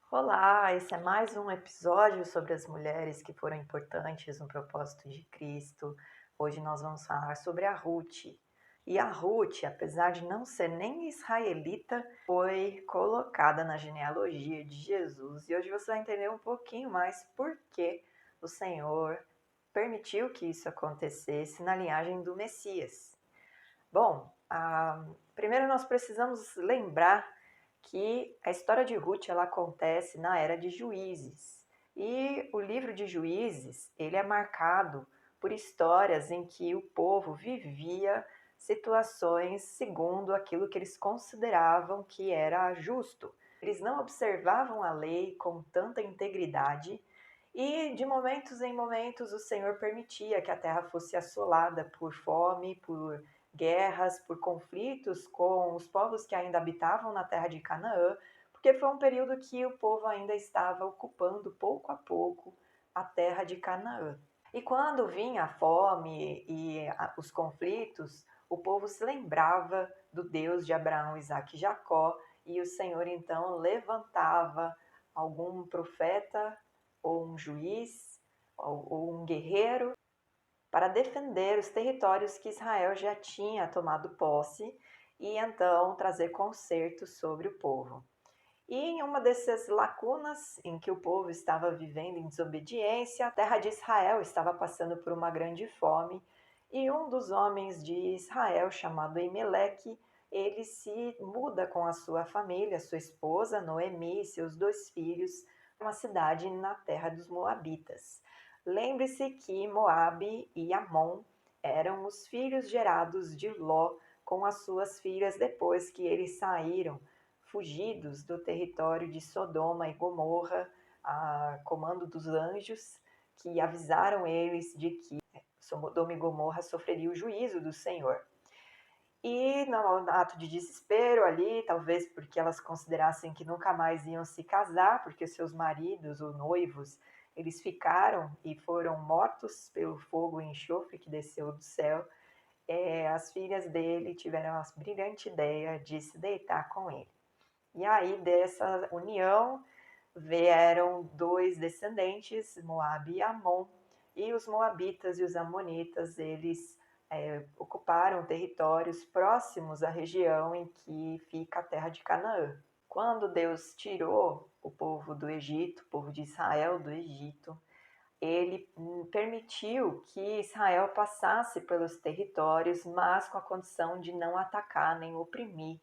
Olá, esse é mais um episódio sobre as mulheres que foram importantes no propósito de Cristo. Hoje nós vamos falar sobre a Ruth. E a Ruth, apesar de não ser nem israelita, foi colocada na genealogia de Jesus. E hoje você vai entender um pouquinho mais por que o Senhor permitiu que isso acontecesse na linhagem do Messias. Bom, primeiro nós precisamos lembrar que a história de Ruth ela acontece na era de Juízes. E o livro de Juízes, ele é marcado por histórias em que o povo vivia situações segundo aquilo que eles consideravam que era justo. Eles não observavam a lei com tanta integridade e de momentos em momentos o Senhor permitia que a terra fosse assolada por fome, por guerras, por conflitos com os povos que ainda habitavam na terra de Canaã, porque foi um período que o povo ainda estava ocupando pouco a pouco a terra de Canaã. E quando vinha a fome e os conflitos, o povo se lembrava do Deus de Abraão, Isaque e Jacó, e o Senhor então levantava algum profeta ou um juiz ou um guerreiro para defender os territórios que Israel já tinha tomado posse e então trazer conserto sobre o povo. E em uma dessas lacunas em que o povo estava vivendo em desobediência, a terra de Israel estava passando por uma grande fome e um dos homens de Israel, chamado Emeleque, ele se muda com a sua família, sua esposa Noemi e seus dois filhos, para uma cidade na terra dos Moabitas. Lembre-se que Moabe e Amon eram os filhos gerados de Ló com as suas filhas depois que eles saíram fugidos do território de Sodoma e Gomorra, a comando dos anjos que avisaram eles de que Sodoma e Gomorra sofreria o juízo do Senhor. E no ato de desespero ali, talvez porque elas considerassem que nunca mais iam se casar, porque seus maridos ou noivos, eles ficaram e foram mortos pelo fogo e enxofre que desceu do céu, as filhas dele tiveram a brilhante ideia de se deitar com ele. E aí, dessa união, vieram dois descendentes, Moabe e Amon, e os moabitas e os amonitas, eles ocuparam territórios próximos à região em que fica a terra de Canaã. Quando Deus tirou o povo do Egito, o povo de Israel do Egito, ele permitiu que Israel passasse pelos territórios, mas com a condição de não atacar nem oprimir,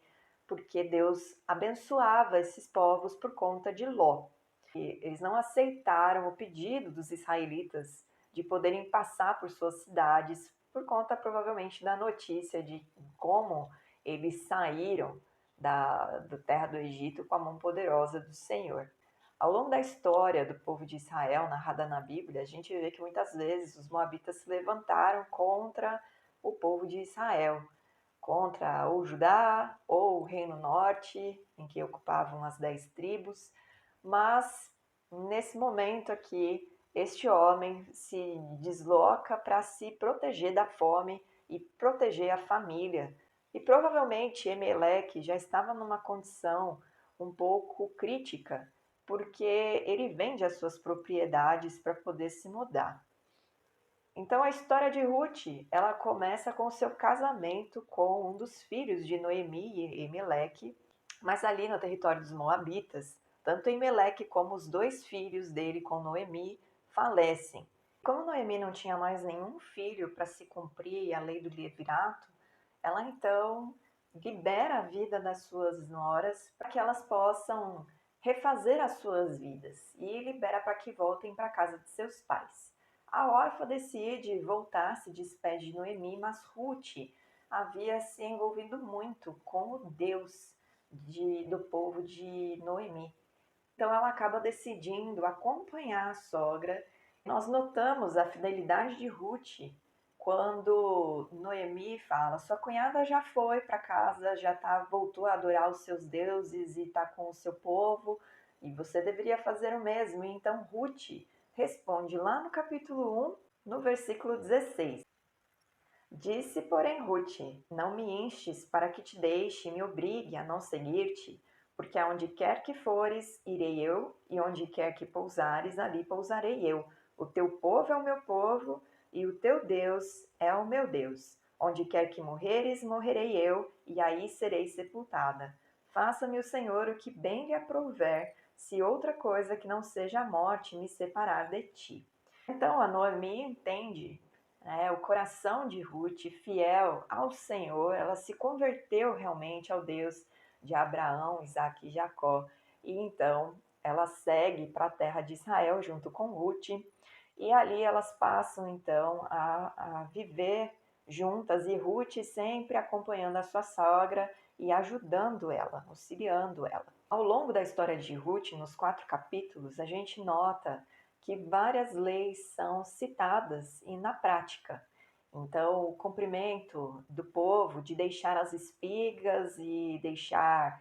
porque Deus abençoava esses povos por conta de Ló. E eles não aceitaram o pedido dos israelitas de poderem passar por suas cidades, por conta provavelmente da notícia de como eles saíram da terra do Egito com a mão poderosa do Senhor. Ao longo da história do povo de Israel, narrada na Bíblia, a gente vê que muitas vezes os moabitas se levantaram contra o povo de Israel, contra ou Judá ou o Reino Norte, em que ocupavam as 10 tribos, mas nesse momento aqui, este homem se desloca para se proteger da fome e proteger a família. E provavelmente Emeleque já estava numa condição um pouco crítica, porque ele vende as suas propriedades para poder se mudar. Então a história de Ruth, ela começa com o seu casamento com um dos filhos de Noemi e Emeleque, mas ali no território dos Moabitas, tanto Emeleque como os dois filhos dele com Noemi falecem. Como Noemi não tinha mais nenhum filho para se cumprir a lei do levirato, ela então libera a vida das suas noras para que elas possam refazer as suas vidas e libera para que voltem para a casa de seus pais. A órfã decide voltar, se despede de Noemi, mas Ruth havia se envolvido muito com o Deus do povo de Noemi. Então ela acaba decidindo acompanhar a sogra. Nós notamos a fidelidade de Ruth quando Noemi fala: sua cunhada já foi para casa, voltou a adorar os seus deuses e está com o seu povo, e você deveria fazer o mesmo. E então Ruth responde lá no capítulo 1, no versículo 16. Disse, porém, Ruth: não me enches para que te deixe e me obrigue a não seguir-te, porque aonde quer que fores, irei eu, e onde quer que pousares, ali pousarei eu. O teu povo é o meu povo, e o teu Deus é o meu Deus. Onde quer que morreres, morrerei eu, e aí serei sepultada. Faça-me o Senhor o que bem lhe aprouver, se outra coisa que não seja a morte me separar de ti. Então a Noemi entende, né, o coração de Ruth, fiel ao Senhor, ela se converteu realmente ao Deus de Abraão, Isaque e Jacó. E então ela segue para a terra de Israel junto com Ruth, e ali elas passam então a viver juntas, e Ruth sempre acompanhando a sua sogra e ajudando ela, auxiliando ela. Ao longo da história de Ruth, nos 4 capítulos, a gente nota que várias leis são citadas e na prática. Então, o cumprimento do povo de deixar as espigas e deixar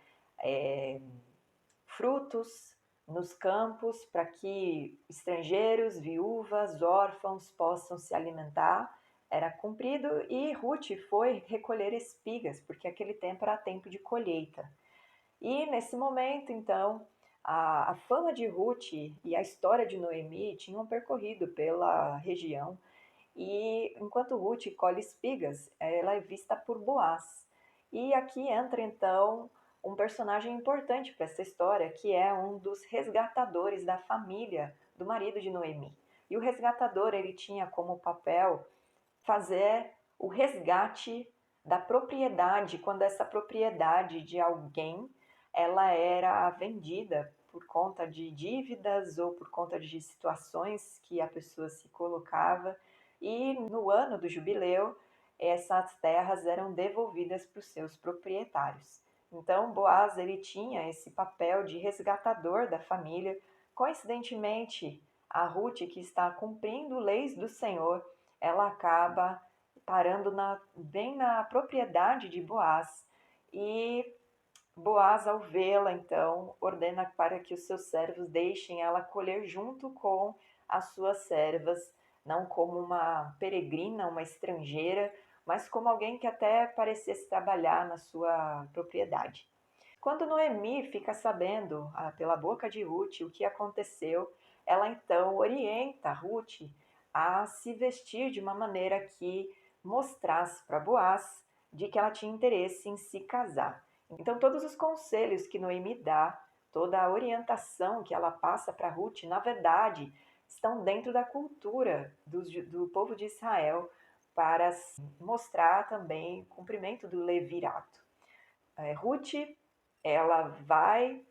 frutos nos campos para que estrangeiros, viúvas, órfãos possam se alimentar, era cumprido, e Ruth foi recolher espigas, porque aquele tempo era tempo de colheita. E nesse momento, então, a fama de Ruth e a história de Noemi tinham percorrido pela região, e enquanto Ruth colhe espigas, ela é vista por Boaz. E aqui entra então um personagem importante para essa história, que é um dos resgatadores da família do marido de Noemi. E o resgatador, ele tinha como papel fazer o resgate da propriedade, quando essa propriedade de alguém ela era vendida por conta de dívidas ou por conta de situações que a pessoa se colocava, e no ano do jubileu essas terras eram devolvidas para os seus proprietários. Então Boaz ele tinha esse papel de resgatador da família. Coincidentemente, a Ruth, que está cumprindo leis do Senhor, ela acaba parando bem na propriedade de Boaz, e Boaz, ao vê-la, então, ordena para que os seus servos deixem ela colher junto com as suas servas, não como uma peregrina, uma estrangeira, mas como alguém que até parecesse trabalhar na sua propriedade. Quando Noemi fica sabendo, pela boca de Ruth, o que aconteceu, ela então orienta Ruth a se vestir de uma maneira que mostrasse para Boaz de que ela tinha interesse em se casar. Então, todos os conselhos que Noemi dá, toda a orientação que ela passa para Ruth, na verdade, estão dentro da cultura do povo de Israel, para mostrar também o cumprimento do levirato. Ruth, ela vai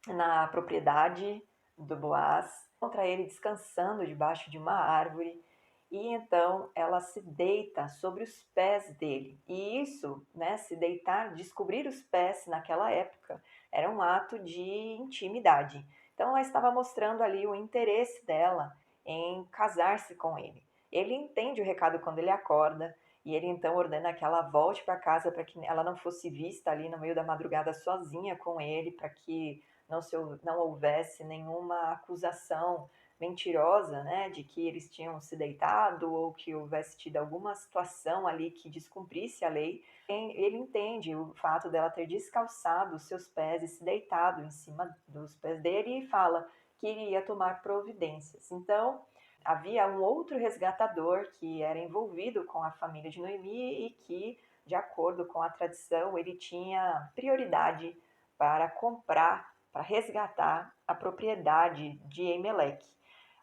na propriedade do Boaz, encontra ele descansando debaixo de uma árvore, e então ela se deita sobre os pés dele. E isso, né, se deitar, descobrir os pés naquela época, era um ato de intimidade. Então ela estava mostrando ali o interesse dela em casar-se com ele. Ele entende o recado quando ele acorda, e ele então ordena que ela volte para casa para que ela não fosse vista ali no meio da madrugada sozinha com ele, para que não houvesse nenhuma acusação mentirosa, né, de que eles tinham se deitado ou que houvesse tido alguma situação ali que descumprisse a lei. Ele entende o fato dela ter descalçado os seus pés e se deitado em cima dos pés dele, e fala que iria tomar providências. Então, havia um outro resgatador que era envolvido com a família de Noemi e que, de acordo com a tradição, ele tinha prioridade para comprar, para resgatar a propriedade de Emelec.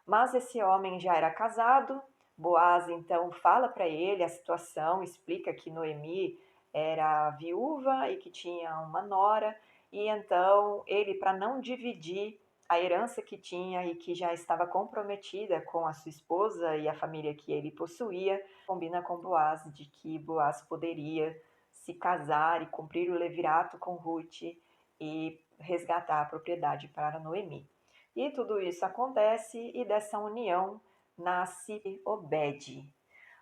Mas esse homem já era casado. Boaz então fala para ele a situação, explica que Noemi era viúva e que tinha uma nora, e então ele, para não dividir a herança que tinha e que já estava comprometida com a sua esposa e a família que ele possuía, combina com Boaz de que Boaz poderia se casar e cumprir o levirato com Ruth e resgatar a propriedade para Noemi. E tudo isso acontece, e dessa união nasce Obed.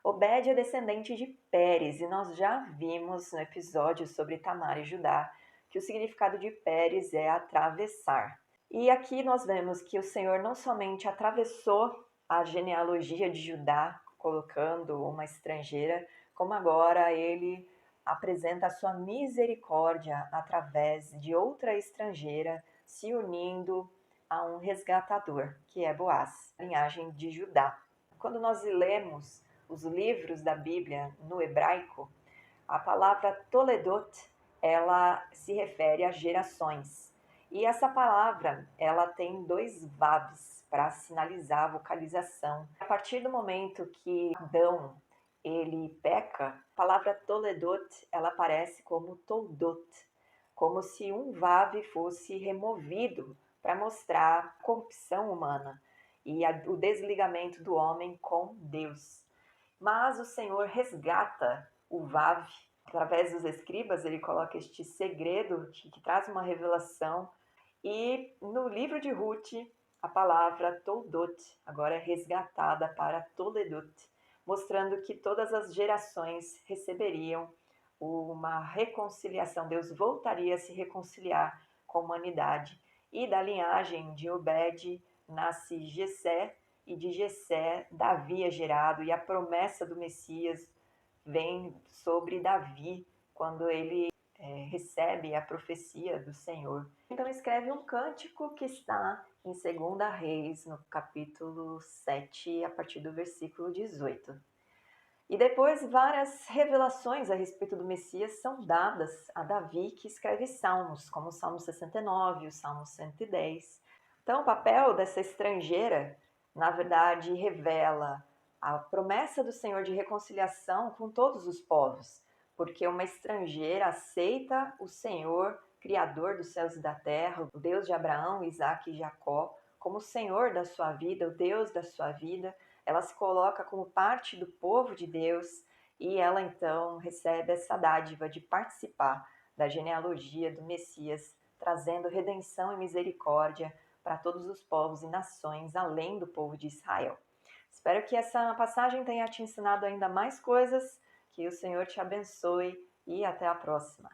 Obed é descendente de Pérez, e nós já vimos no episódio sobre Tamar e Judá que o significado de Pérez é atravessar. E aqui nós vemos que o Senhor não somente atravessou a genealogia de Judá, colocando uma estrangeira, como agora ele apresenta a sua misericórdia através de outra estrangeira se unindo a um resgatador, que é Boaz, linhagem de Judá. Quando nós lemos os livros da Bíblia no hebraico, a palavra Toledot, ela se refere a gerações. E essa palavra, ela tem dois vavs para sinalizar a vocalização. A partir do momento que Adão, ele peca, a palavra Toledot, ela aparece como Toldot, como se um vav fosse removido para mostrar a corrupção humana e o desligamento do homem com Deus. Mas o Senhor resgata o vav. Através dos escribas, ele coloca este segredo que traz uma revelação. E no livro de Ruth, a palavra Toldot agora é resgatada para Toledot, mostrando que todas as gerações receberiam uma reconciliação. Deus voltaria a se reconciliar com a humanidade. E da linhagem de Obed nasce Jessé, e de Jessé Davi é gerado, e a promessa do Messias vem sobre Davi, quando ele recebe a profecia do Senhor. Então escreve um cântico que está em 2 Reis, no capítulo 7, a partir do versículo 18. E depois várias revelações a respeito do Messias são dadas a Davi, que escreve salmos, como o Salmo 69, o Salmo 110. Então o papel dessa estrangeira, na verdade, revela a promessa do Senhor de reconciliação com todos os povos, porque uma estrangeira aceita o Senhor, Criador dos céus e da terra, o Deus de Abraão, Isaque e Jacó, como o Senhor da sua vida, o Deus da sua vida. Ela se coloca como parte do povo de Deus e ela então recebe essa dádiva de participar da genealogia do Messias, trazendo redenção e misericórdia para todos os povos e nações, além do povo de Israel. Espero que essa passagem tenha te ensinado ainda mais coisas, que o Senhor te abençoe e até a próxima.